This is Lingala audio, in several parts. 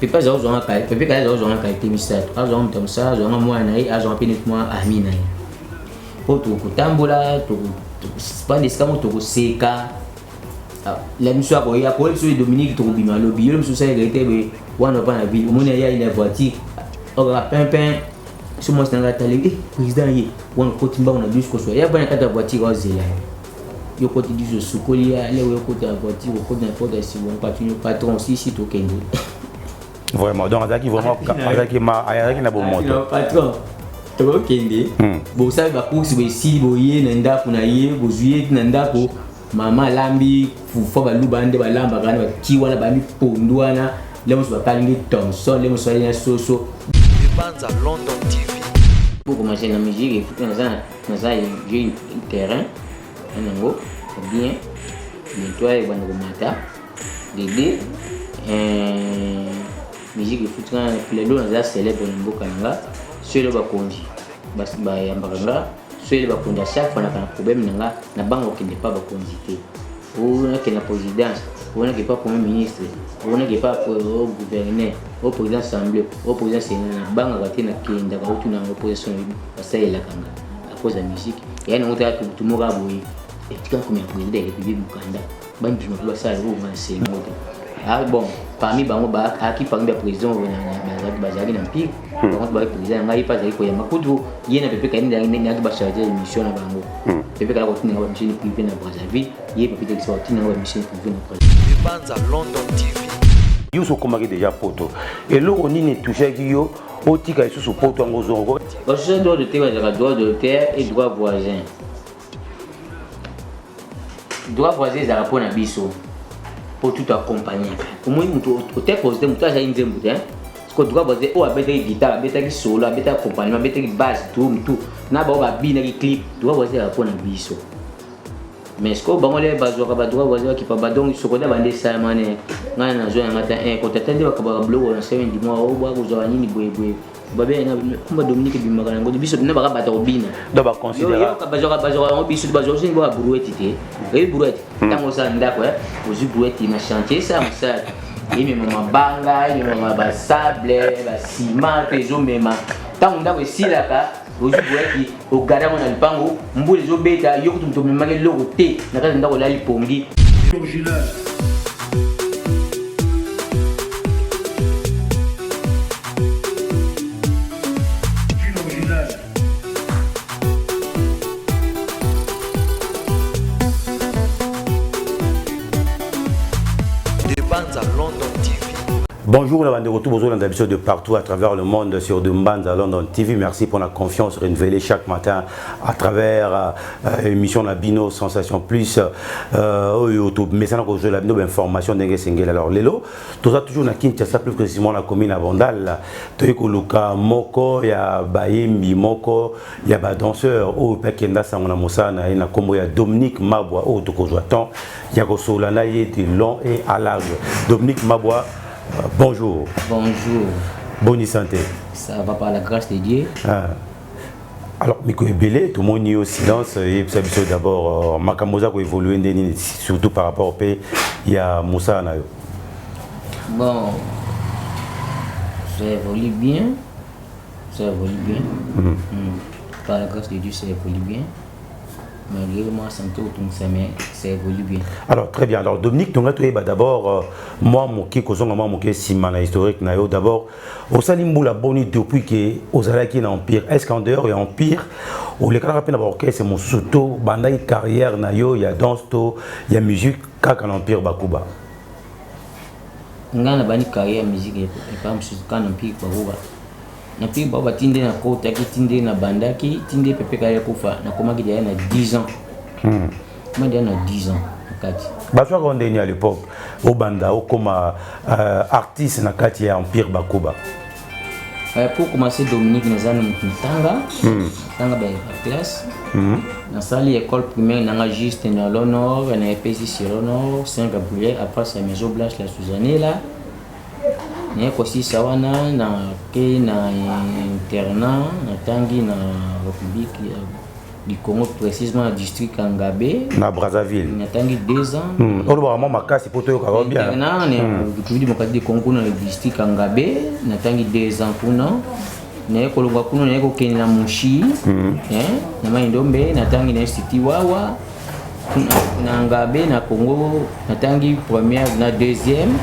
Papa za ozonga kai, papa kai za ozonga kai temisato. Azonga mtamsa, azonga mwana yi, azonga penet mwa amina yi. Po to kutambula, to spande skamo to seka. La mission a koya ko so Dominique to bima lobi, yo mission ça été be wana pa na vie. Omoni ya ile voiture. Ora pimpin. So mo stanga tali président yi, wana ko timba na bus ko so. Ya bana kata voiture ozela. Yo ko ti diso sukoli ya, le yo ko ta voiture ko na porte si bon patron si to kende. Vraiment, donc Azaki vraiment Azaki na bon moto. Patron. To kende. Bo sa ba course be si bo ye na ndako na ye, bo zuye na ndako. Mama lambi fo ba lubande ba lamba kana ba kiwana ba mi pondwana le mo so ba kalingi Thompson le mo so ya soso Banza London TV. Pour commencer la musique il faut que nous a un terrain nango bien nettoyer bana ko mata dede musique il faut que les deux nous célèbre mboka nga selo ba konji ba yambanga soit les bakunda chaque fois na problème nanga na bango qui n'est pas bakondité ou na que la présidence ou na que pas premier ministre ou na que pas gouverneur au président assemblée au président sénat na bango baté na kenda ka utu na opposition ça est la kanga à cause de la musique et on a tout mo ga boyi et quand comme président et puis mukanda ban bima ba ça ou ma c'est moto ah bon parmi bango ba aki parmi le président na bazaki na mpik bango ba président ngai pa zali ko ya makudu yena pepe kaini na ba charger émission na bango pepe kala ko tinga ba mission privé na Brazzaville ye pepe ki sorti na ba mission privé na Brazzaville Banza London TV. Yo so komaki déjà poto et lo oni ne toucher ki yo otika isusu poto ngo zongo ba so droit de terre ba droit de terre et droit voisin za rapona biso pour tout accompagner. Au moins, au tel poste, mutu aza inzembu te. Parce que droit voisin, o abeta guitare, abeta solo, abeta accompagnement, abeta basse, tout. Na ba ba bina ki clip, droit voisin rapona biso. Mais ce que bango le bazoka ba droit voisin qui pa ba donc sokoda bande sa mané. Ngana na zo ngata ko tatende ba ka ba blow na 7 mois o ba ko zo nini boye. Babe na kumba Dominique bimaka ngo biso na ba bata obina do ba considérer yo ka bazoka ngo biso bazoka ngo ba brouette te e brouette tango sa ndako ozu brouette na chantier ça imi mama banga imi mama ba sable ba ciment peso mema tango ndako esilaka ozu brouette o gada mona lipango mbule zo beta yo kutumto memake loko te na kaza ndako la lipongi Banza London TV. Bonjour la bande de retour aux épisodes de partout à travers le monde sur de Banza London TV. Merci pour la confiance renouvelée chaque matin à travers l'émission Labino Sensation Plus YouTube. Mais ça n'a pas la Labino information d'Engue Sengel. Alors Lelo, tout ça toujours na Kinshasa plus précisément la commune à Bandal. Toyeko Luka Moko, ya Bayembi Moko, ya ba danseur au Pekenda Sangona Mosana et na Kombo ya Dominique Mabwa au Tokozoatan. Ya Kosolana de long et à large. Dominique Mabwa. Bonjour. Bonjour. Bonne santé. Ça va par la grâce de Dieu. Alors, Miko Ebele, tout le monde est au silence. Et puis, d'abord, Makamosa a évolué, surtout par rapport au pays. Il y a Moussa Nayo. Bon, ça évolue bien. Ça évolue bien. Par la grâce de Dieu, ça évolue bien. Malgré moi, ça évolue bien. Alors, très bien. Alors, Dominique, d'abord, moi, mon Simana historique, d'abord, au Salimbo, la bonne depuis que aux Alaki en Empire, est-ce qu'en dehors, il y a Empire, ou les caractères d'abord, c'est mon soto, bandaï carrière, nayo, il y a danse, il y a musique, kak en Empire, Bakuba. Il y a une carrière musique, et pas musique, en Empire, Bakuba. Na pi baba tinde na kota ki tinde na bandaki tinde pepe kaya kufa na koma ki na 10 ans. Moi dia na 10 ans kati. Ba so ko ndeni à l'époque au banda au comme artiste na kati ya Empire Bakuba. Pour commencer Dominique Nazana Mutanga. Tanga ba classe. Na sali école primaire na juste na l'honneur na EPC sur l'honneur Saint-Gabriel après sa maison blanche la Suzanne là. Ni kosi sawana na ke na internat na tangi na République du Congo, précisément au district Kangabé. Na Brazzaville. On a tangi 2 ans. On va vraiment makasi pour toi quand bien. Non, on du Mokadi Congo dans le district Kangabé. On a tangi 2 ans pour nous. Na kolonga kuno na kokeni na Mushi. Na Maindombe na tangi na Institut Wawa. Na Ngabé na Congo na tangi première na deuxième.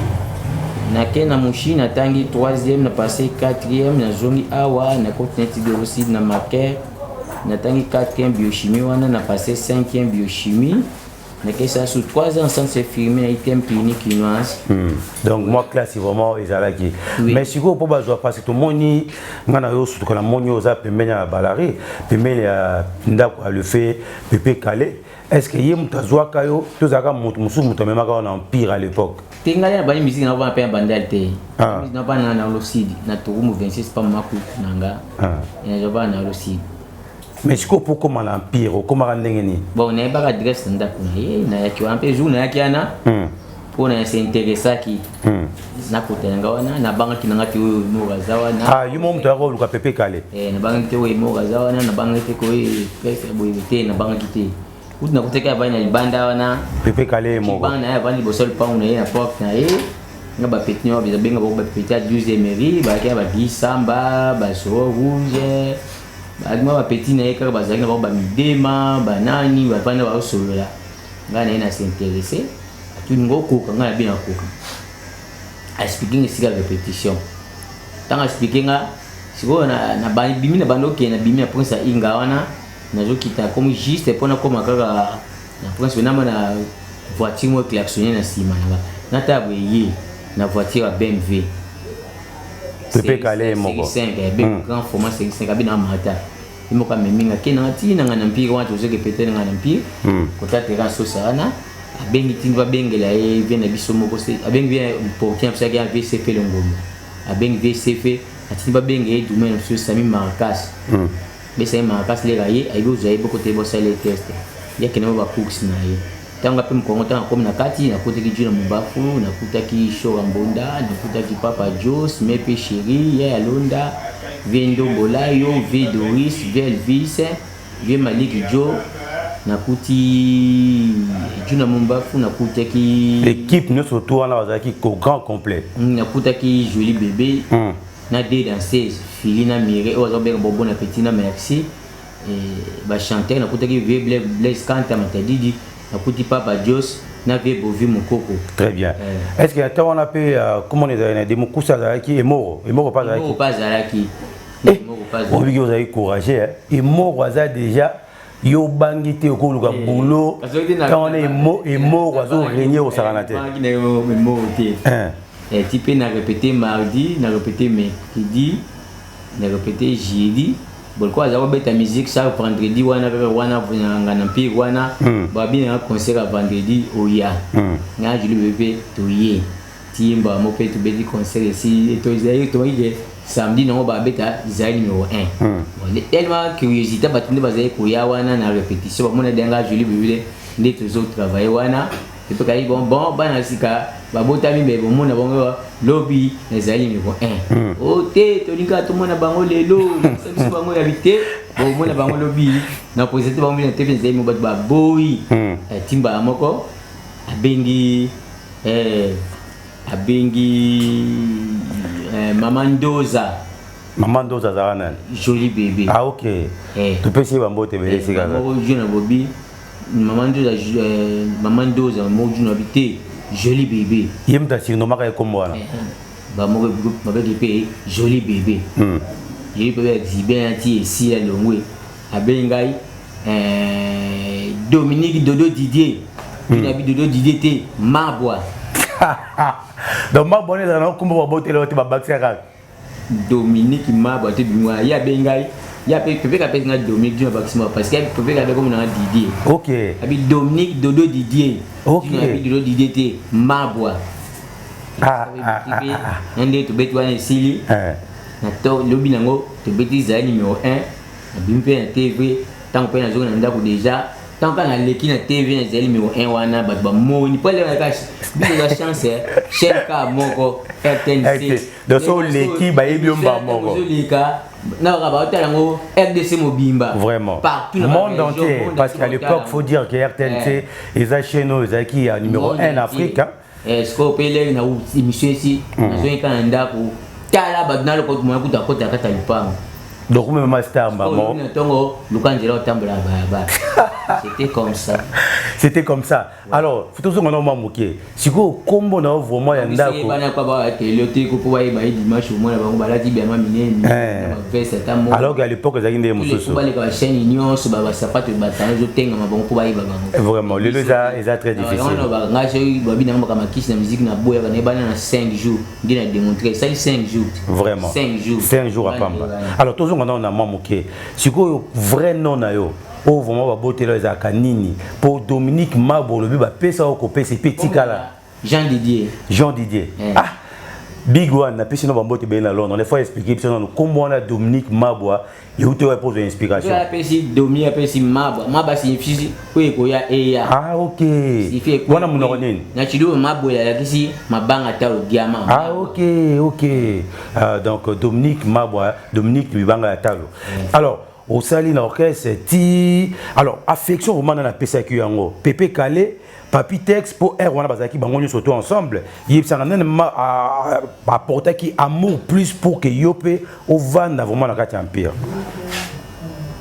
Na Kena Mushi na tangi 3e na passé 4e na zongi awa na continent de aussi na Maquet. Na tangi 4e biochimie wana na passé 5e biochimie na ça sur 3 ans sans se filmer na item clinique nuance. Donc moi classe vraiment ezalaki. Mais si vous pouvez jouer parce que tout moni ngana yo surtout na moni oza pembeni ya balari pembeni ya ndako a le fait Pépé Calé. Est-ce que yem tazwa kayo to zaka musu mutomema ka na empire à l'époque? Tingali na bani musique na ba pe bandal te. Na ba na l'Ocide na Tourumu 26 pa maku nanga. Na joba na l'Ocide. Mais si vous pouvez comment l'empire comment rendez-vous? Bon, on n'a pas d'adresse ndako na yaki un peu jour na yaki ana. Pour na s'intéresser qui. Na kotenga wana na banga kinanga ti mo gazawa na. Ah, yumo mtu ako luka Pépé Calé. Na banga ti mo gazawa na banga ti ko pesa boyete na banga ti. Kuna kuteka bana libanda wana Pépé Calé mo. Bana ya bani bosol pa una ya porte na nga ba petnyo ba benga ba petite 12e mairie ba ka ba samba ba so rouge. Agma ba petit na eka ba zanga ba midema ba nani ba panda ba solola. Ngana ina s'intéresser. Tu ngoko kanga bien koka. I speaking is a repetition. Tanga speaking siko na ba bimi na bando ke na bimi na prince inga wana. Nazo kita comme juste pour na koma kaka na prince na mana voiture mo klaxonner na sima na table yi na voiture BMW. Pépé Calé moko 5 grand format 5 abina mata imo ka meminga kena tina ngana mpira watu zoke petene ngana mpira kota terrain so sana abengi tinwa bengela e bien na biso moko se abengi bien pour qui amsa ga VCF longomo abengi VCF atimba benge e dumen so sami Marcas besa Marcas le gaye aibo zai boko te bosa le test ya kena ba cooks na ye tanga pe mkongo tanga comme na kati na kota ki jina mubafu na kuta ki show mbonda na kuta ki Papa Jos mepe chéri ya Alonda Vendo Bolayo V Doris Velvis V Malik Jo na kuti jina mubafu na kuta ki l'équipe nous surtout on a qui grand complet na kuta ki joli bébé na deux danseuses Filina Mire ozo be bobo na petit na merci ba chanter na kuta ki V Blaise Kanta matadidi na kuti Papa Jos na vie bovi mukoko. Très bien. Est-ce que attends on a pu comment on est des mukusa qui est mort pas là qui pas là qui on veut que vous avez courageux et mort waza déjà yo bangité ko luka boulot quand on est mort wazo régner au saranate et type na répéter mardi na répéter mercredi na répéter jeudi bon quoi ça va beta musique ça vendredi wana ngana mpi wana ba bien concert vendredi oya nga juli bébé toyé timba mo pe to beti concert ici et to zai to yé samedi non ba beta zai numéro 1 bon tellement curiosité ba tinde ba zai koya wana na répétition ba mona denga juli bébé ndé toujours travailler wana et puis kai bon bana sika ba botami be bo mona bongo lobby na zai numéro 1 o te to linga to mona bango lelo sabiso bango ya vite bo mona bango lobby na présenté bango na TV zai mo ba boy timba moko abengi Mamandoza Zaranan joli bébé ah ok tu peux essayer bambo te belé c'est ça mo jeune bobi Mamandoza mo jeune habité joli bébé yem ta sino maka kombo wana ba mo ba pe joli bébé joli bébé exhibé anti ici à Longwe abengai Dominique Dodo Didier tu n'habites Dodo Didier te Mabwa donc ma bonne dans le combo boté le ba baxera Dominique Mabwa te bimwa ya bengai ya pe ka pe na Dominique du maximum parce que pe ka comme na Didier OK abi Dominique Dodo Didier OK abi Dodo Didier te Mabwa ndé to betu wana sili na to lobi nango to beti za numéro 1 abimpe na TV tant pe na zona ndako déjà tant qu'on a l'équipe na TV na zeli numéro 1 wana ba moni pas la chance chaîne ka moko RTNC de so l'équipe ba yebi mba moko zolika RDC Mobimba. Vraiment. Partout monde entier. Parce qu'à l'époque, il faut dire que RTNC, ils ont chez nous, ils ont qui est numéro 1 en Afrique. Est-ce qu'on peut aller dans une émission ici? Nous avons un candidat pour Tala, dans le côté de la côte à Catalupan. Donc, même master, maman. C'était comme ça. C'était comme ça. Alors, faut toujours qu'on a manqué. Si vous combo na vraiment y anda ko. Alors qu'à l'époque ils avaient des mususu. Vraiment, le ils a très difficile. 5 jours. Il a démontré ça 5 jours. Vraiment. 5 jours à Pamba. Alors toujours on a manqué. Si vous vrai nom na yo. Oh, vraiment, va botter les akanini. Pour Dominique Mabo, le biba pesa au copé, c'est petit là. Jean Didier. Ah, Big One, na pesi no ba botter bien à Londres. On les fois expliquer, parce que comment on a Dominique Mabo, il y a eu pose une inspiration. La pesi Dominique, pesi Mabo. Mabo signifie oui, koya eya. Ah, ok. On a mon ordine. Na chido Mabo la kisi mabanga ta le diamant. Ah, ok. Donc Dominique Mabo, Dominique Bibanga Talo. Alors, au Sali l'orchestre, alors affection vraiment dans la PSQ yango. Pépé Calé, Papi Tex pour R on a bazaki bango nous surtout ensemble. Il ça a apporté qui amour plus pour que Yopé au van vraiment la carte empire.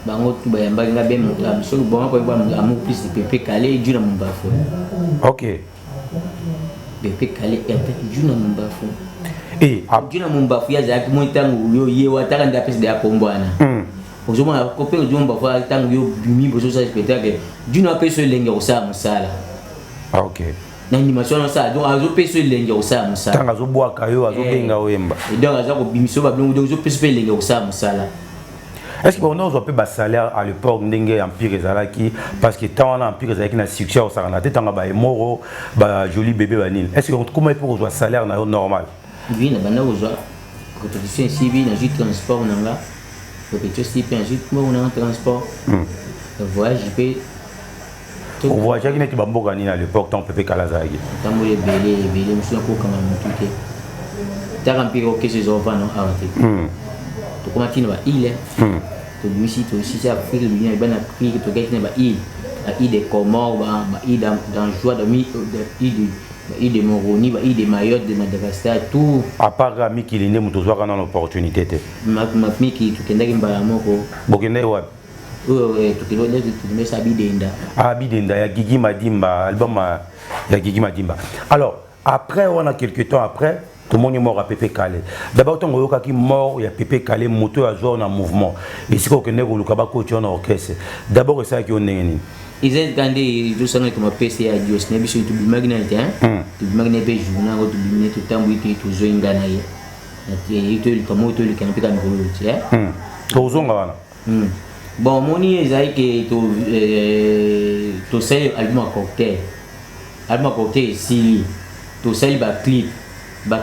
Bango tout ba yamba nga ben absolu bon ko amour plus de Pépé Calé et Juna Mumbafo. OK. Pépé Calé et Juna Mumbafo. Et Juna Mumbafo ya zaki montangu yo yewa takanda pesi de apombwana. Aujourd'hui, on peut dire que tant que bimi pour ce spectacle, d'une appel sur l'engue au sam sala. Ah ok. L'animation ça, donc on peut sur l'engue au sam sala. Tant que bois kayo, azo benga oemba. Et donc on bimi sur bablon donc on peut sur l'engue au sam sala. Est-ce qu'on a un peu de salaire à l'époque n'engé empire ezalaki parce que tant on a empire ezalaki na succès au saranaté tant ba moro ba joli bébé banil. Est-ce que comment il peut avoir salaire na normal? Oui, na bana ozo. Quand tu suis ici, na juste transport nanga. Petit aussi puis ensuite moi on a un transport le voyage peut on voyage qui n'était pas bon à l'époque tant Pépé Kalazagi tant moi belé monsieur ko quand même tout est t'as rempli que ces enfants non arrêté tu comment tu ne vas il tu lui aussi ça fait le bien ben appris que tu gagnes ba il des Comores ba il dans joie de il de Moroni, il de Mayotte, de Madagascar, tout. À part Rami qui est né, nous avons une opportunité. Mami qui tu connais qu'il va moko. Bokende ouais. Oui, tu connais ça Bidenda. Ah Bidenda, ya Gigi Madimba, album ya Gigi Madimba. Alors après on a quelques temps après. Tout le monde est mort à Pépé Calé. D'abord, on a qui mort, il y a Pépé Calé, moto à jouer en mouvement. Et c'est qu'on connaît le Kabako en orchestre. D'abord, c'est ça qui on est. Ils ont gardé tout ça comme PC à Dieu, c'est bien tout le magnétique, hein. Tout le magnétique journal, tout le magnétique tout le temps, tout jouer en Ghana. Et tout le comment tout le canapé comme vous, hein. Tout ça là. Bon, mon idée c'est que tout ça album cocktail, si tout ça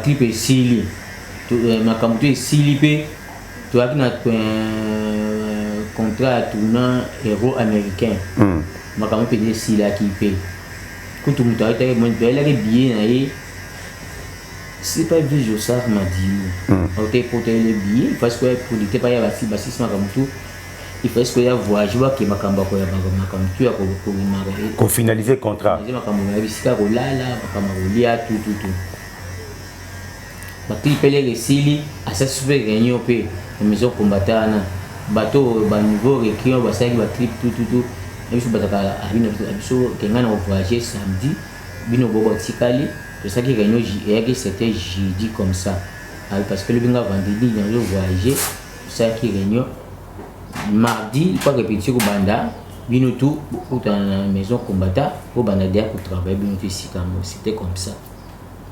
clip est si tout ma caméra est si tu as un contrat tournant héros américain. Ma caméra peut dire si là qui paye. Quand tout le monde a été bien c'est pas vieux ça m'a dit. On t'a porté les billets parce que pour dire pas y a bassiste ma caméra il faut que y a voyage voir que ma caméra ko ya ma caméra ko finaliser contrat. Ma caméra bisika ko là ma caméra lia tout. Ma clip les sili à cette super réunion pe maison combattant bateau ba niveau récréation ba ça ba clip tout et puis bataka abino abiso kengana au voyager samedi bino bobo tikali c'est ça qui réunion et c'était jeudi comme ça parce que le binga vendredi dans le voyager ça qui réunion mardi pas répéter au banda bino tout pour dans maison combattant au banda derrière pour travailler bino tout ici c'était comme ça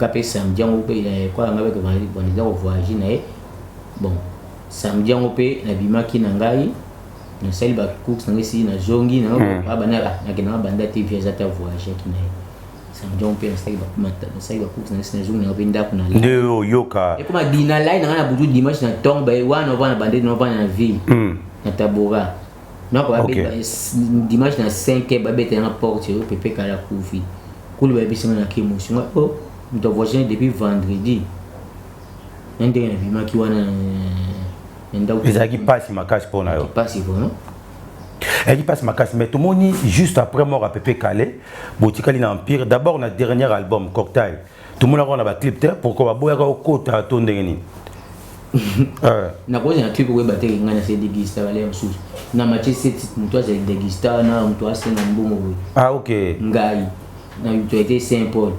capé samedi on peut quoi on avait que on voyager na bon samedi on peut na bimaki na ngai na sali ba course na ngisi na zongi na bana na kina banda TV za ta voyager kina samedi on peut na sali ba course na ngisi na zongi na benda kuna ndio yoka et comme dina line na butu dimanche na tombe wana wana bande na wana na ville na tabora na ko dimanche na 5 ba bete na porte au Pépé Kala Koufi kulu ba bisima na kémotion oh nous voyager depuis vendredi. Un des bimaki wana Les gens qui passent ma casse pour nous. Passe vraiment. Et qui passe ma casse. Mais tout le monde, juste après mort à Pépé Calais, Boutikali l'Empire, d'abord notre dernier album, Cocktail. Tout le monde a un clip, pourquoi on va au côté à ton dernier. Na cause na clip où battre ngana c'est déguisé aller en sous. Na match c'est toi c'est déguisé na toi c'est na mbongo. Ah ok. Ngai. Na tu été Saint-Paul.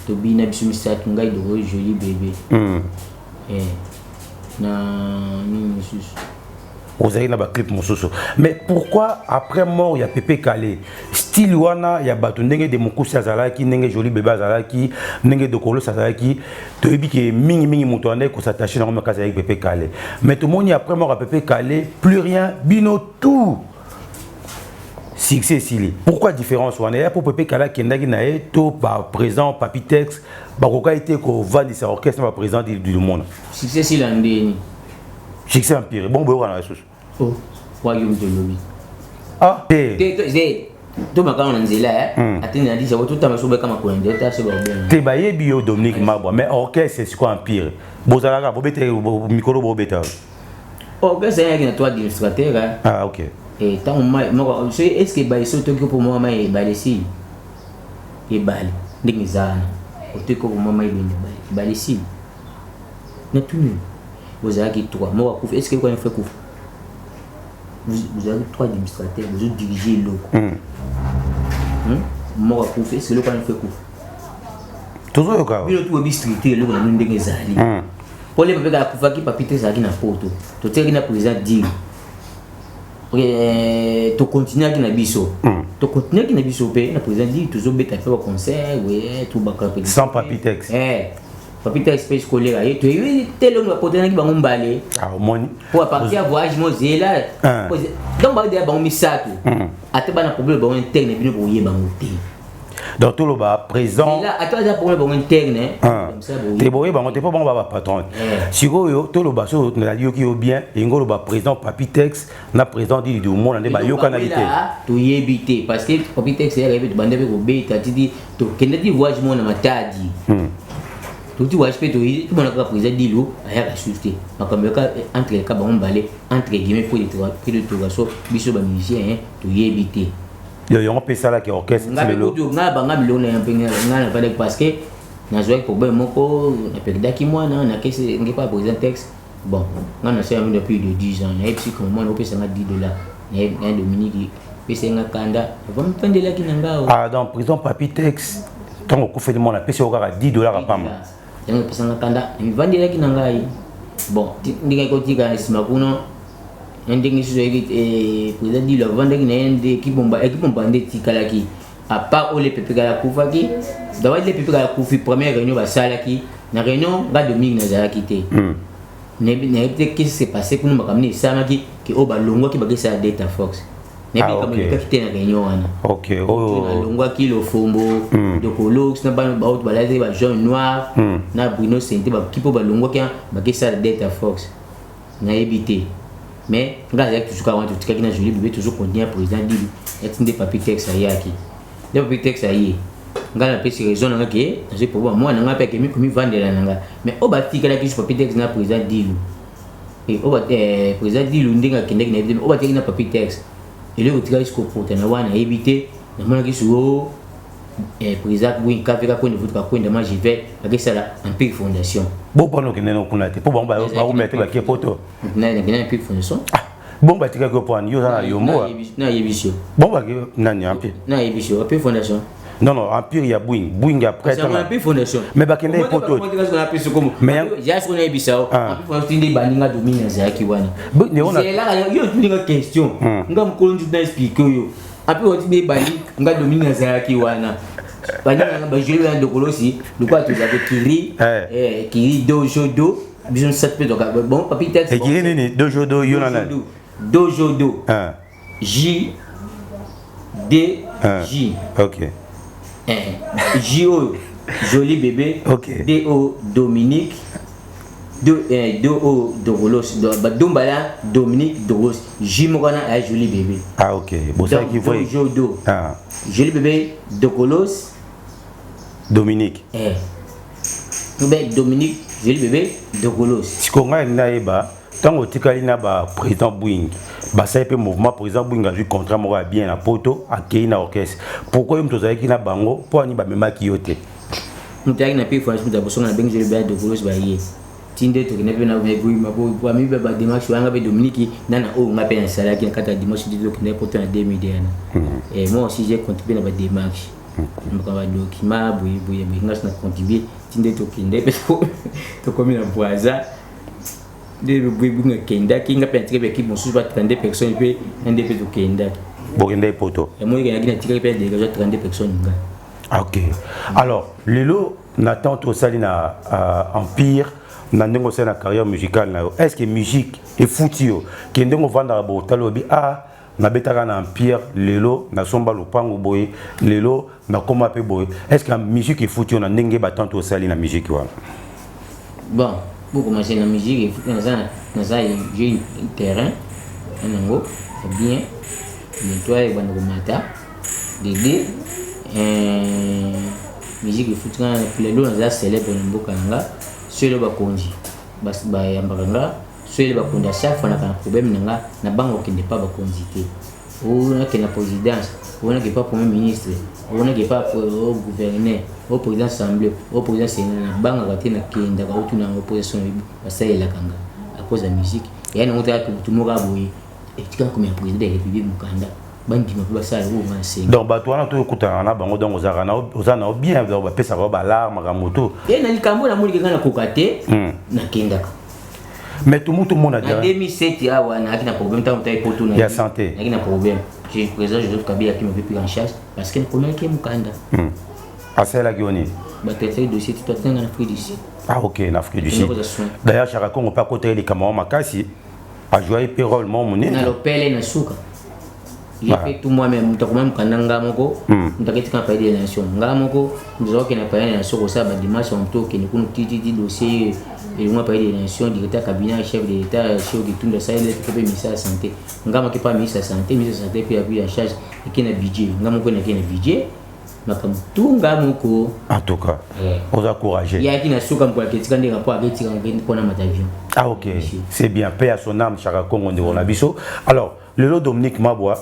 To bi na bisu misat ngai de joli bébé. Na ni sous. Vous avez un clip Moussoso. Mais pourquoi après mort il y a Pépé Calais? Style wana il y a bato ndenge de Mokusi azalaki, ndenge joli bébé azalaki, ndenge de Kolo azalaki. Tu as dit que mingi moto ande ko s'attacher dans le cas avec Pépé Calais. Mais tout le monde après mort à Pépé Calais, plus rien, bino tout. Succès Sili. Pourquoi différence wana? Pour Pépé Calais qui ndaki na to par présent Papitex, bakoka été ko vendre sa orchestre par présent du monde. Succès Sili andeni. Succès Empire. Bon boy wana sous. Oh, royaume de l'Obi. Ah, tout ma quand on est là, attendez, on dit ça va tout le temps me sauver comme un coin d'état, c'est bon. T'es baillé bio Dominique Marbois, mais orchestre c'est quoi Empire? Bozalaga, bobete micro bobeta. Orchestre c'est un toi d'illustrateur. Ah ok. Et tant moi, est-ce que baille surtout que pour moi mais baille ici. Et baille, n'exagère. Autant que pour moi mais baille ici. N'est plus nul. Vous avez qui toi, moi est-ce que vous avez fait coup? Vous avez 3 administrateurs, vous avez dirigé l'eau. Moi est-ce que vous avez fait coup? Toujours le cas. Vous avez tout districté, l'eau dans une des alliés. Pour les papiers qui ont fait papiter ça qui n'a pas tout. Tout est qui n'a président dire. Tu continues à na biso. Tu continues à na biso pe na président dit toujours bête faire concert, ouais, tout bakka pe. Sans Papitex. Papitex space scolaire et tu es tellement porter na ki bango mbalé. Ah au moins. Pour partir voyage mo zela. Donc ba de bango misato. Ate ba na problème bango interne bino pour yé bango té. Donc tout le bas présent. Là attends ça problème bango interne comme ça bon. T'es boyé bango t'es pas bon ba patron. Si go tout le bas so na yo ki bien et ngolo ba président Papitex na président dit du monde na ba yo canalité. Tu y habiter parce que Papitex est arrivé de bande avec obéta tu dis to kende di voyage mo na matadi. Tout voyage peut tout mon a président dit l'eau à la souffler. Comme le cas entre les cas bango balé entre guillemets pour de tout so biso ba musicien tu y habiter. Yo on peut ça là qui orchestre c'est le nga banga milona ya penga nga na parce que na jouer problème moko na perdre qui moi na que c'est pas président texte bon nga na c'est depuis de 10 ans et puis comme moi on peut ça $10 na Dominique puis c'est nga kanda va me prendre là qui nanga ah dans prison Papitex tant au coup fait de mon appel c'est au gars $10 à pam nga pesa nga kanda me vendre là qui nanga bon ndika ko tika sima kuno ndenge so et président dit le vendre qui na équipe bomba ndé tikalaki à part les pépé la koufaki d'abord les pépé la koufi première réunion ba salaki na réunion ba Dominique na quitté ne peut-être qu'est-ce qui s'est passé pour nous ramener ça maki que au ba longo qui ba ça Delta Fox ne peut comme le quitté na réunion wana OK oh longo qui le fombo de Colox na ba autre ba laser ba jaune noir na Bruno Sainté ba qui pour ba longo qui ba ça Delta Fox na évité mais grâce à tout ce qu'on a tout qui na joli bébé toujours continuer président dit est des Papitex ayaki des Papitex ayi ngala pesi raison nga ke j'ai pour moi nga pe ke mi komi vendre la nga mais au batika la ki Papitex na président dit et au président dit ndinga kende na éviter au batika na Papitex et le utika isko porter na wana éviter na mona ki suo président oui ka fika ko ne voudra ko ndama j'y vais avec ça la Empire Fondation bon pendant que nous kunate pour bon ba remettre ba ki poto na Empire Fondation bon ba tika ko point yo na yo mo na yebisio bon ba nani Empire na yebisio Empire Fondation non Empire ya Boeing après ça Empire Fondation mais ba kende poto mais j'ai ce qu'on a yebisao Empire Fondation ndi baninga domine zaki wana c'est là yo ndinga question ngam ko ndu na expliquer yo Empire Fondation ndi bani nga domine zaki wana baninga ba jeli na dokolosi lukwa tu za kiri kiri dojodo bisous cette peu donc bon Papitex et qui ni dojodo yo na dojodo J D J OK J-O joli bébé OK D-O Dominique D-O Dogolos Dombala Dominique Dogos J Mogana a joli bébé ah OK bon ça qui voit Jodo joli bébé Dogolos Dominique Dominique Jolie bébé Dogolos. Si on a une aïba, tant que tu as une président Bouying, ça peut mouvement président Bouying a eu contrat moi bien à poto à Keina orchestre. Pourquoi il me qui na bango pour ani ba mema kiyote. Mutaki na pe France muta bosonga na bengi Jolie bébé Dogolos ba yé. Tinde to na pe na bébé ma bo ami ba démarche wanga be Dominique nana o nga pe na sala ki na kata dimanche de ko na poto na 2000 et moi aussi j'ai contribué dans la démarche. Je vais document boye mais ngas na contribuer tinde to kinde parce que to comme na boisa de boye kenda ki nga pentre be équipe mosusu ba 32 personnes pe ndp to kenda bokende poto et moi il y a tiré pe de 32 personnes nga. OK. Alors lelo Nathan to salina Empire na ndenge osala carrière musicale na yo. Est-ce que musique et foutio ki ndenge vanda bo talobi na betaka na Empire lelo na somba lopango boye lelo na koma pe boye. Est-ce que la musique est foutue na ndenge ba tanto sali na musique wana? Bon, pour commencer la musique, il faut j'ai un terrain nango bien nettoyer bana ko mata dede musique est foutue na lelo na célèbre na mboka nga selo ba konji bas ba yambanga soit les bakonda chaque fois na problème nanga na bango qui n'est pas bakondité ou na que la présidence ou na que pas premier ministre ou na que pas au gouverneur au président assemblée au président sénat na bango ka tena kenda ka utu na opposition basai la kanga à cause de la musique et na uta tout mo ka boye et tu comme un président de la République mukanda bandi ma basai ou ma c'est donc ba toi na to kuta na bango donc ozana bien donc ba pesa ba alarme ka moto et na likambo na muli kana kokate na kenda. Mais tout le monde a dit. En 2007, il y a un problème. Il y a santé. Il y a un problème. J'ai présent Joseph Kabila qui m'a fait pris en charge parce qu'il y a un problème qui est Mukanda. Ah, c'est la Guinée. Le dossier, tu dois en Afrique du Sud. Ah, ok, en Afrique du Sud. D'ailleurs, Characo, on ne peut pas côté les camarades Makassi. A joué un rôle, mon monnaie. On a l'opélé dans le souk. J'ai fait tout moi-même. Je suis même Kandanga Moko. Je suis un pays de nations. Ngamoko, nous avons un pays de nations. Nous avons un dimanche en tout cas. Nous avons un dossier. Et moi, pays des nations, directeur cabinet, chef de l'État, chef de tout le Sahel, qui est ministre de la Santé. Je ne suis pas ministre de la Santé, ministre de la Santé, puis il y a en charge qui est un budget. Je ne suis pas un budget. Mais comme tout le monde, en tout cas, on a encouragé. Il y a qui n'a pas de rapport avec avion. Ah, ok. C'est bien. Paix à son âme, Characo, on a biso. Alors, le lot Dominique Maboua,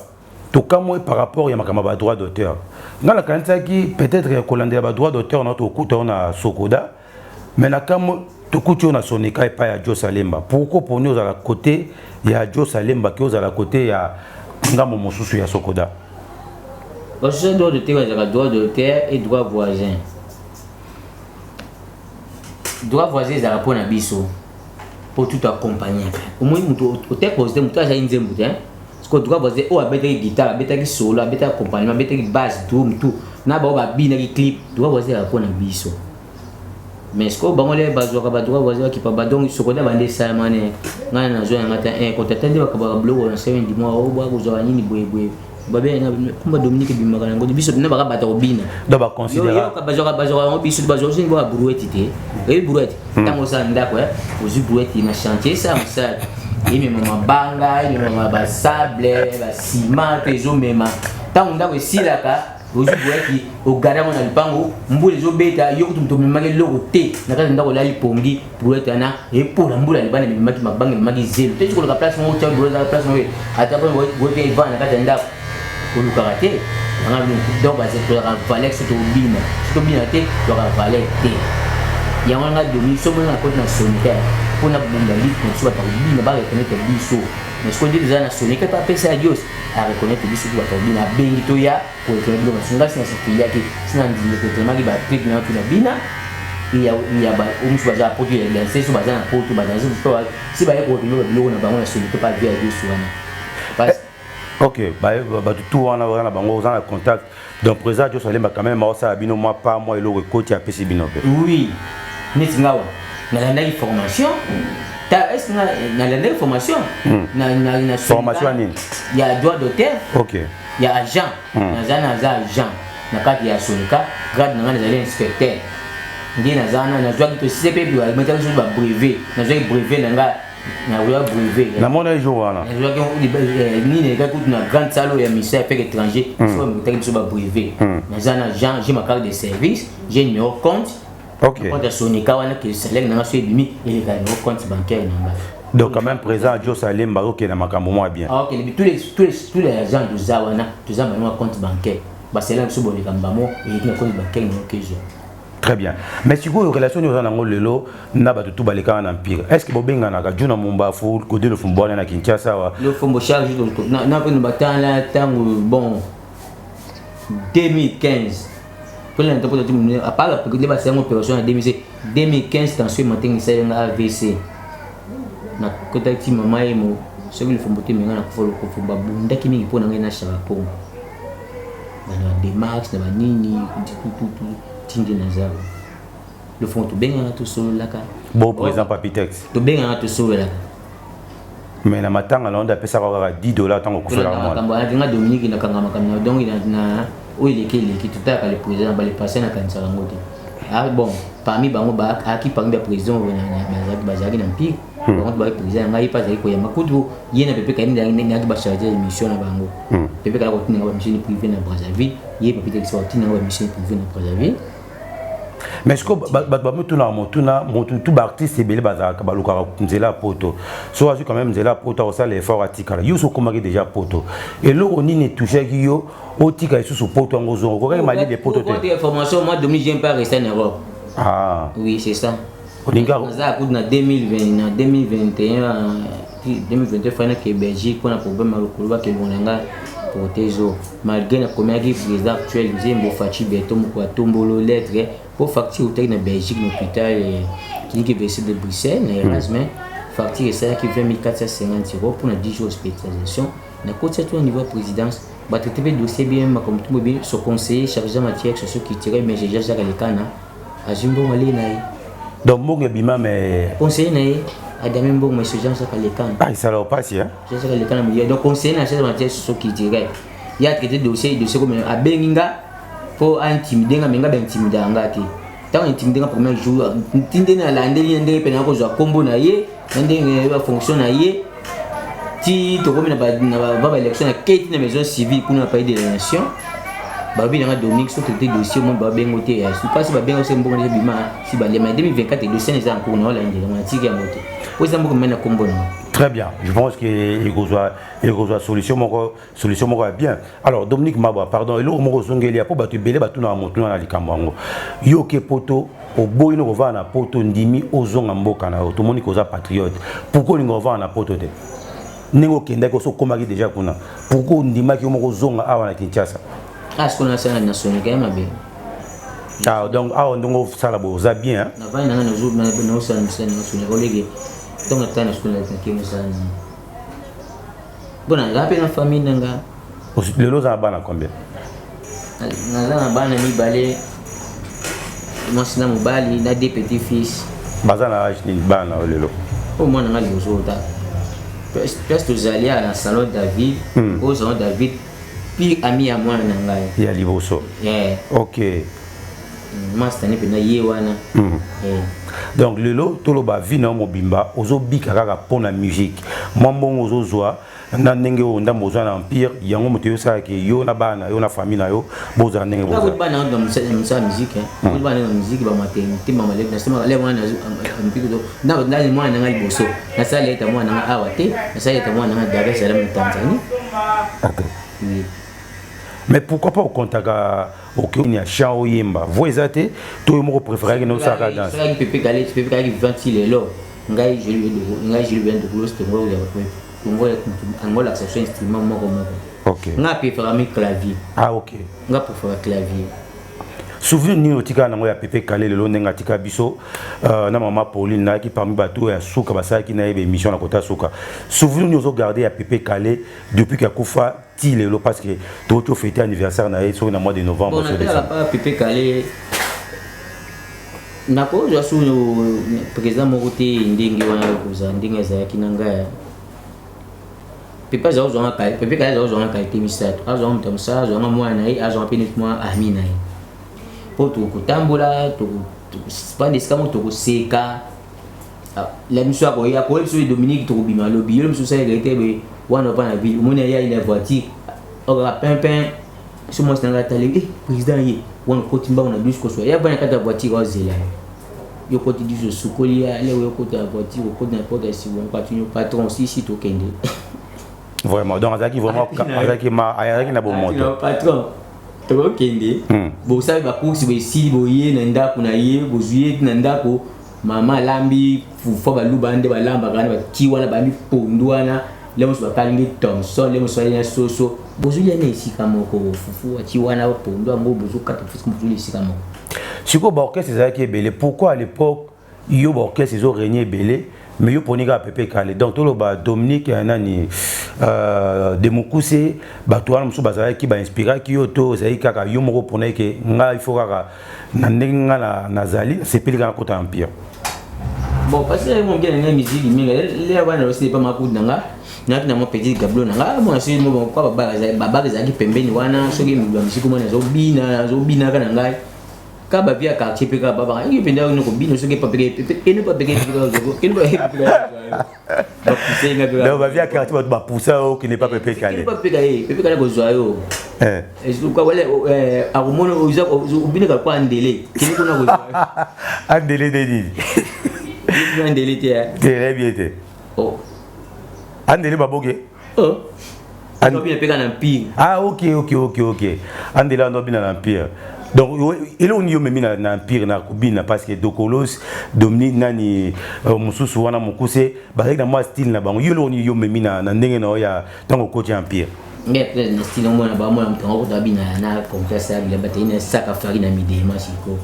tout cas, moi, par rapport à ma droit d'auteur. Dans la Kansaki, peut-être qu'il y a un droit d'auteur, notre coup, on a Sokoda. Mais quand tu as Sonika et pas à Joe Salemba. Pourquoi pour nous à la côté, il y a Joe Salemba qui est à la côté, il y a Ngamo Mosusu et Sokoda. Parce que droit d'auteur, il y a droit d'auteur et droit voisin. Droit voisin, c'est un rapport à Bisso pour tout accompagner. Au moins, au texte, tu as une zémboute. Parce que droit voisin, oh, avec des guitares, avec des solos, avec des accompagnements, avec des basses, drum, tout. Na ba ba bi na clip, droit voisin rapport à Bisso. Mais ce que vous avez droit qui pas donc ce qu'on a bandé ça mané na na zo ngata quand attendez ba ka blow na 7 mois au ba ko zo nini boye babé na kumba Dominique bimaka ngo biso na ba bata obina do ba considérer yo ka bazo biso bazo sin ba brouette té et brouette tango sa ndako ozu brouette na chantier ça et même mabanga et même ba sable ba ciment peso même tango ndako silaka ozu brouette au garamo na lipango mbule zo beta yo kutumto memaki loko te na kaza ndako lali pongi brouette ana et pour la mbula libana memaki mabanga memaki zelo te ko la place mo tia brouette la place mo ata ko brouette va na kaza ndako pour le karaté, on a donc c'est un valet sur le bina, sur le bina té, il y aura valet té. Il y a un demi, sur la côte nationale, pour la bombe pour soit par le bina, pas reconnaître le biso. Mais ce qu'on dit déjà national, que pas penser à Dieu, à reconnaître le biso pour le bina, benitoya, pour reconnaître le national, c'est ce qu'il y a qui, c'est un dit que le mari va prier dans la bina. Il y a un chose à produire, c'est ce bazar à produire, bazar, si vous avez retrouvé le lot, on a nationalité pas bien Dieu sur la. Ok, tout on a contact. Donc, président Joe Salemba quand même, ça a bino moi pas moi et le coach à PC bino. Oui, Netingawa, na la formation. Est-ce que na la formation? Na formation nini? Il y a droit d'auteur. Ok. Il y a agent. Na agent. Na kati ya Sonika, grade na les inspecteurs. Ndi na zana na joie que CP bi mettre sur ba brevet. Na joie brevet na na brevet. Na mona jour wana. Na joie que ni ne ka kutu na grande salle ya ministère affaires étrangères, faut mettre sur ba brevet. Na zana agent, j'ai ma carte de service, j'ai numéro compte. Ok. Quand Sonica wana que salaire na so ebimi il est au compte bancaire na. Donc quand même présent Joe Salem Baro qui est dans makambo moi bien. Ah OK, tous les agents de Zawana, tous ont un compte bancaire. Bah c'est là que so bon kambamo et un compte bancaire na okezo. Très bien. Mais si vous avez une relation avec les lelo, na ba tout baleka en empire. Est-ce que bobenga na ka juna mumba fo côté le fumbo na Kinshasa wa? Le fumbo charge na pas nous battant là tango bon 2015. Pour l'interpréter à part la petite opération en 2015 dans ce matin c'est un AVC. Na kota ti mama emo so le fumbo te menga na ko fumba bunda kimi ipo na ngena shaba po. Bana démarche na banini tout tindi na zao. Le fond to benga to solo laka. Bon président Papitex. To benga to solo laka. Mais na matanga là on a payé $10 tant ko fera moi. Kamba na Dominique na kanga makana donc na o il est tout à le président ba le passer na kanisa ngote. Ah bon, parmi bango ba aki parmi ba président na bazaki na mpik. Bango ba président ngai pas zaki ko ya makudu yena pepe ka ni ngi ba charger émission na bango. Pepe ka ko tinga ba mission privée na Brazzaville, yé pepe ka sorti na ba mission privée na Brazzaville. Mais est-ce que tout artiste est belé bazaka baluka nzela poto. So azu quand même nzela poto ça l'effort atikala. Yo so komaki déjà poto. Et là on ni touché ki yo otika sous poto ngozo. Ko ka mali de poto te. Pour information moi Dominique j'aime pas rester en Europe. Ah. Oui, c'est ça. Oninga ça a na 2020 na 2021 2022 fana que Belgique pour un problème à l'okoloba que bonanga protézo malgré la première président actuel Nzembo Fachi Beto Mukwa Tombolo lettre pour facture au na Belgique l'hôpital clinique université de Bruxelles na Erasmus facture ça qui 20 450 € pour 10 jours d'hospitalisation na côté tout au niveau présidence ba traiter dossier bien comme tout bien son conseiller chargé en matière socio-culturelle mais j'ai déjà Galekana Azimbo Mali na. Donc mon bima mais conseiller na Adamé Mbong monsieur Jean Jacques Galekana. Ah ça leur passe hein. Jean Jacques Galekana donc conseiller na chargé en matière socio-culturelle. Il y a traité dossier comme a benginga pour intimider nga intimider ngati. Tant intimider nga premier jour tinde na landeli ndenge pena ko zo kombo na ye ndenge ba fonction na ye ti to comme na ba élection na kete na maison civile pour na pays de la nation. Babi na Dominique so traité dossier mon ba bengo te ya si pas si ba bengo se mbongo na bima si ba le 2024 dossier les en cours na la ndenge na tiki ya moto. Pour ça mbongo mena kombo na. Très bien, je pense qu'il y a solution bien. Alors Dominique Maba, pardon, et là on zongeli pour battre belé battu na moto na likambango. Yo ke poto au boy no va na poto ndimi ozonga mboka na to moni koza patriote. Pourquoi ni va na poto te? Ningo kenda ko so komaki déjà kuna. Pourquoi ndima ki mo zonga awa na Kinshasa? Ah ce qu'on a ça na nationalité quand même bien. Ah donc on donc ça là boza bien. Na va na jour na ça nationalité. Donc on a ce qu'on a qui ça. Bon là pe na famille nanga. Le lot ça bana combien? Na bana mi balé. Moi c'est na mobali na des petits fils. Bazana âge ni bana le lot. Au moins na les autres. Presque tous allés à la salon David, au salon David. Puis ami à moi nanga. Il y a Liboso. Yeah. OK. Moi c'est né pena yewana. Donc le lot tout le bas vino mobimba ozo bikaka pour la musique. Moi bon ozo zoa na ndenge o ndambo zo na empire yango moto ça que yo na bana yo na famille na yo boza ndenge boza. Ba bana dans sa musique hein. Ba bana musique ba maternité mama le na sema le mwana mpiko do na le mwana ngai boso. Na sa le ta mwana nga awate, na sa le ta mwana nga Dar es Salaam Tanzanie. OK. Oui. Mais pourquoi pas au contact au Kenya chant au yemba vous êtes tout le monde préféré que nous ça danse ça qui peut caler ventiler là ngai je lui viens de close to ngolo ya ngola accession instrument moko. OK nga préfère mi clavier. Ah OK nga préfère clavier. Souvenir ni otika na ngoya Pepe Kale le londenga tika biso na maman Pauline na qui parmi bateau ya suka basa qui na émission na kota suka. Souvenir ni ozo garder à Pepe Kale depuis qu'il a kufa ti le parce que tout fêter anniversaire na sur le mois de novembre. Bon on a pas Pepe Kale na ko jo su président Mokote ndingi wana kuza ndinga za kinanga. Pepe za ozo ngaka Pepe Kale za ozo ngaka timisato azo mtamsa zo mwana na azo penet moi Amina. Pour tout kutambola tout pas des scams tout seka la mission ko ya ko sur Dominique tout bima lobby le mission ça était be wana pa na ville mon ya une voiture on va pimpin sur moi c'est dans la télé président yi wana ko timba on a bus ko so ya bana kata voiture au zela yo côté du sukoli là yo côté la voiture côté n'importe si bon patron patron si to kende vraiment donc azaki vraiment azaki na bon moto patron to kende bo ça ba course be si boye na ndako na ye bozuye na ndako mama lambi fo ba lubande ba lamba kana ba kiwana ba mi pondwana le musu ba kalingi Thomson le musu ya soso bozuye na isika moko fufu kiwana ba pondwa mo bozu kata fisku bozuye isika moko. Siko ba orchestre ezaki belé pourquoi à l'époque yo ba orchestre ils ont régné belé mais yo poniga pepe kale donc tolo ba Dominique nani de Mukuse ba toana musu bazala ki ba inspira ki yo to zai kaka yo moko pona ke nga il faut kaka na ndenga na nazali c'est pili kana kota empire bon parce que mon gars na musique minga les wana aussi pas makou nanga na mo petit gablo nanga mo asi mo kwa baba za ki pembeni wana so ki musique mo na zo bina kana ngai kaba via quartier pe kaba ba ngi penda ko bino so ke papeke ene papeke ko ene ba pousser nga ba ba via quartier ba pousser o qui n'est pas pepe kale pepe kale ko zoyo est-ce que wala a mono o bino ka kwa ndele kini ko na ko andele de di andele te très bien te oh andele baboge oh ando bien pe kana empire ah OK andele ando bien na empire. Donc il on y même na empire na kubina parce que Dokolos Dominique nani mususu wana mukuse bazaki na moi style na bango yelo on y même na ndenge na ya tango coach empire mais peut-être style mo na ba mo mtongo ko tabina na confiance ya bila batine saka fari na midema siko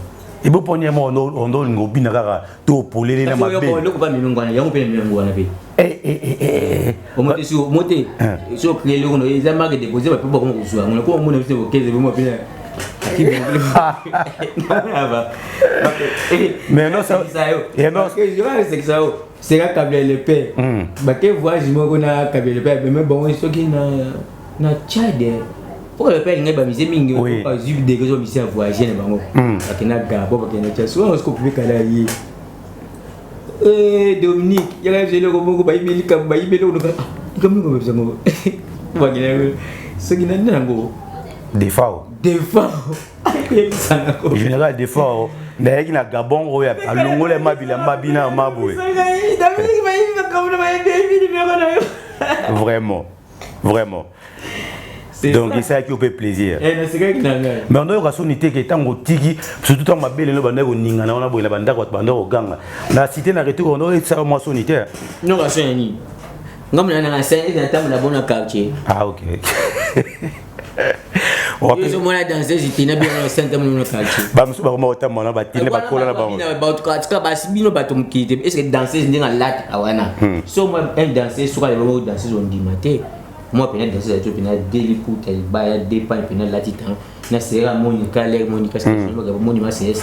et bon premier mo on ngobina kaka to polele na mabe yo ko ba milongwana yango pe milongwana pe o mote so mote so créer le no za marque déposer ba pe ba ko zo ngona ko mo na se bo 15 mo pe mais non ça et non c'est ça c'est la câble le père ba ke voyage mo ko na câble le père mais bon so ki na Tchad pour le père ngai ba mise mingi ko pas vivre des raisons mise voyager na bango akina gabo ba kena Tchad so on se coupe kala yi Dominique ya ga jelo ko mo ba ibeli ka ba ibeli ko ka mo ko bisa mo ba kena so ki na nango Defao. Général Defao. Mais il a Gabon, il a Longole, Mabila, Mabina, Maboué. Vraiment. Donc, c'est ça qui fait plaisir. Mais on a une rationalité qui est en tiki, surtout dans ma belle bande au Ningana, on a beau la bande au bande au gang. La cité n'a été on a une rationalité. Non, rationalité. Non, mais on a un scène dans la bonne quartier. Ah, OK. Yo mona danser zitina bien na senta mona quartier ba musu ba mota mona ba tine ba kola na ba ba ka ba sibino ba tumkite est-ce que danser ndinga lat awana so moi un danser so ka le danser on dimate moi pena danser to pena deli puta ba ya dépan pena latitan na sera monica le monica parce que mo ga moni ma c'est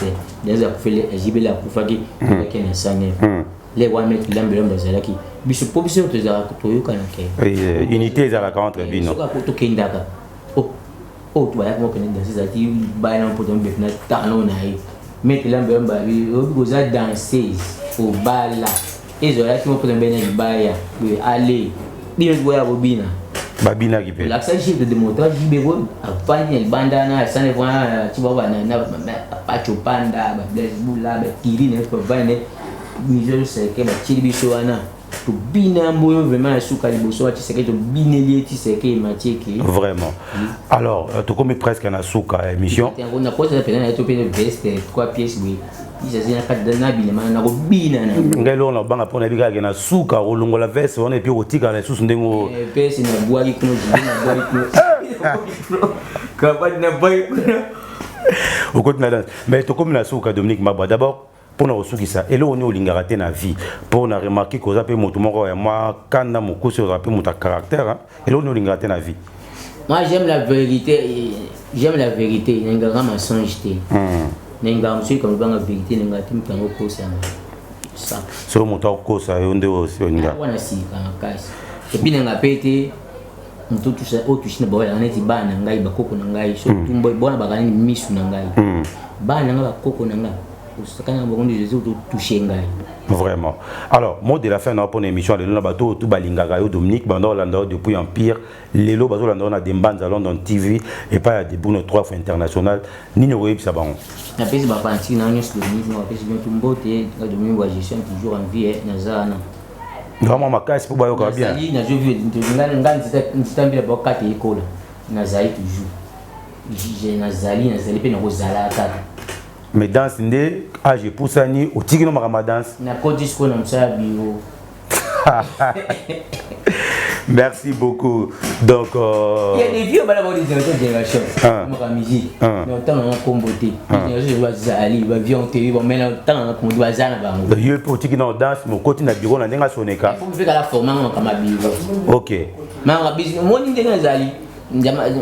danser ko fele ajibela ku faki ke na sane les wa mettre l'ambulance bazalaki biso population to za ko yo kana ke unité za la contre bino so ka ko to kendaka oh tu vas voir que dans ces activités bail en poton befna tano na yi mettre l'ambiance ba bi go za danser au bal là et zo la qui mo poton bena baya oui aller bien goya bobina babina qui peut l'accent chef de montage bego afanya bandana sana kwa chibaba na pacho panda ba blesbula ba tiri ne ko vane mizo se ke ba chibiso wana to bina mboyo vraiment suka liboso ati seke to bineli eti seke matieke vraiment alors to comme presque na suka émission on a posé la peine na to peine veste 3 pièces oui il s'agit na cadre na bina na ko bina na ngelo na banga pona bika na suka rolongo la veste on et puis otika na susu ndengo pèse na boari kuno na boari kuno ka na boy au côté na danse mais to comme na suka Dominique Mabwa d'abord pour nous ça et là on est au lingaraté na vie pour on a remarqué que ça peut moto moko ya moi quand na moko sur rappel mon caractère et là on est au lingaraté na vie moi j'aime la vérité n'engara mensonge te n'engara monsieur comme banga vérité n'engara tim tango ko ça ça so moto ko ça onde aussi on nga wana si kana kasi et puis n'engara pété mutu tout ça auto chine boya neti bana ngai bakoko na ngai so tumbo bona bakani misu na ngai bana nga bakoko na ngai osakana bango Jésus toucher ngai. Vraiment. Alors, mot de la fin pour l'émission de l'on bateau tout balingaka yo Dominique Bando Lando depuis Empire, Lelo bazo Lando na Dembanza London TV et pas des bonnes 3 fois international ni ne web ça bon. Na pesi ba panti na nyos Dominique na pesi bien tumbote na Dominique wa gestion toujours en vie na zana. Vraiment ma casse pour bayo ka bien. Nazali na je vu ngani nzitambi ba kate école. Nazali toujours. Je nazali pe na kozala tata. Mais danse ndé âge pour ça ni au tigino ma danse. Na kodi sko na msa bio. Merci beaucoup. Donc il y a des vieux bala ba des générations. Ma musique. Mais tant on comboté. Je vois Zali, ba vieux on te ba mena tant on comboté bazana bango. Le vieux pour tigino danse mon côté na bureau na ndenga soneka. Faut faire la formation kama bio. OK. Ma business mo ni ndenga Zali.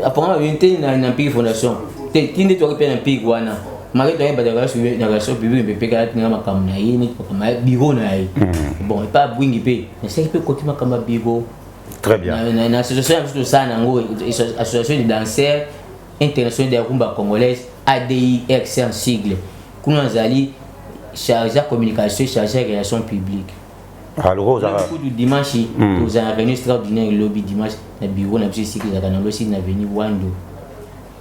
Apparemment vente na Empire Fondation. Te tinde to repère Empire wana. Marie doit être dans la shop publique mais péka na makamna yini kama bureau na yi. Bon, et pas bwingi pe. Mais c'est que côté makamba bureau. Très bien. Na association de ça nango association de danseurs internationaux de rumba congolaise ADIX en sigle. Kuna zali chargé communication, chargé relations publiques. Alors du dimanche, nous avons réuni extraordinaire lobby dimanche na bureau na biso sikile za na aussi na venu Wando.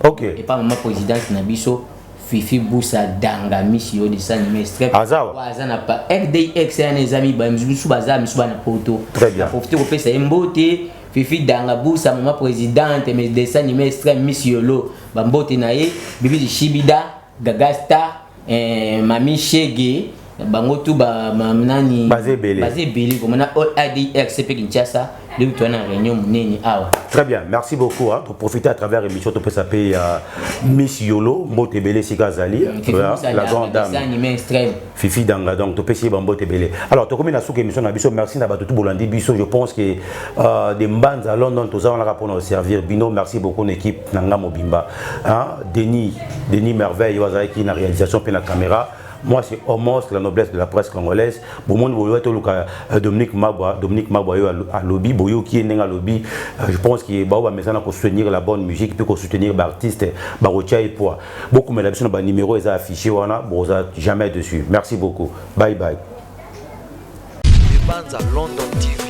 OK. Et pas maman présidente na biso Fifi Boussa Danga mission de ça numéro strep. Azana pas RDX les amis ba mzusu baza misu bana poto. Très bien. Profiter pour pesa mbote Fifi Danga Boussa maman présidente mais de ça numéro strep mission lo ba mbote na ye bibi Shibida Gagasta Mami Shege bango tu ba nani basé belé comme na ADX pe Kinshasa de toi na réunion muneni awa. Très bien, merci beaucoup pour profiter à travers l'émission to peut s'appeler Miss Yolo Mbote Belé Sikazali la grande dame Fifi Danga donc to peut si Mbote Belé. Alors to comme na souke émission na biso merci na bato tout bolandi biso je pense que des Mbanza à London to ça on a pour nous servir bino merci beaucoup l'équipe Nanga Mobimba hein Denis Merveille wazaki qui na réalisation pe la caméra. Moi, c'est Homos, la noblesse de la presse congolaise. Bon, moi, Dominique Magba à lobby, Boyo qui est à lobby. Je pense qu'il est maintenant pour soutenir la bonne musique, puis pour soutenir l'artiste, Barotia et Poids. Beaucoup de l'habitude, le numéro est affiché, bon, jamais dessus. Merci beaucoup. Bye bye. London TV.